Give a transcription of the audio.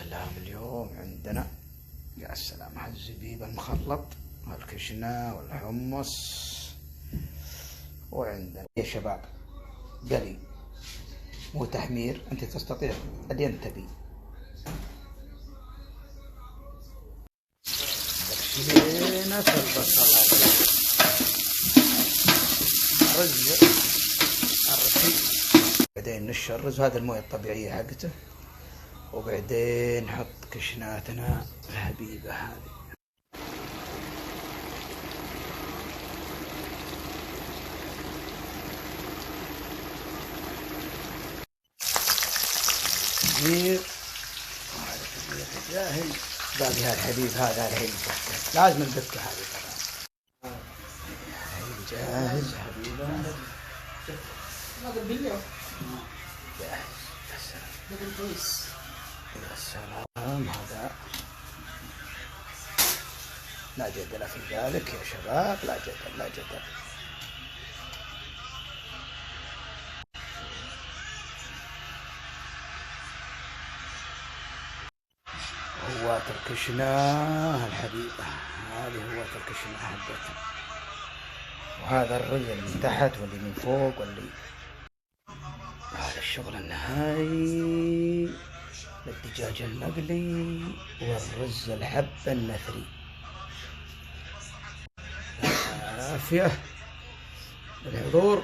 سلام. اليوم عندنا يا سلام هالزبيب المخلط والكشنة والحمص، وعندنا يا شباب قلي مو تحمير، انت تستطيع اللي تبي. دشينا في البصل، رز الرشيد، بعدين نشر الرز وهذا المويه الطبيعيه حقته، وبعدين نحط كشناتنا الحبيبه هذه. كبير جاهز. باقي هالحليب هذا الحين لازم نبكه هذه طبعا. جاهز حبيبه، جاهز. يا سلام هذا لا جدل في ذلك يا شباب، لا جدل لا جدل. هو الكشنة الحبيبة هذه، هو الكشنة حبتها، وهذا الرز اللي من تحت واللي من فوق واللي هذا الشغل النهائي للدجاج المقلي والرز الحب النثري. العافية للحضور.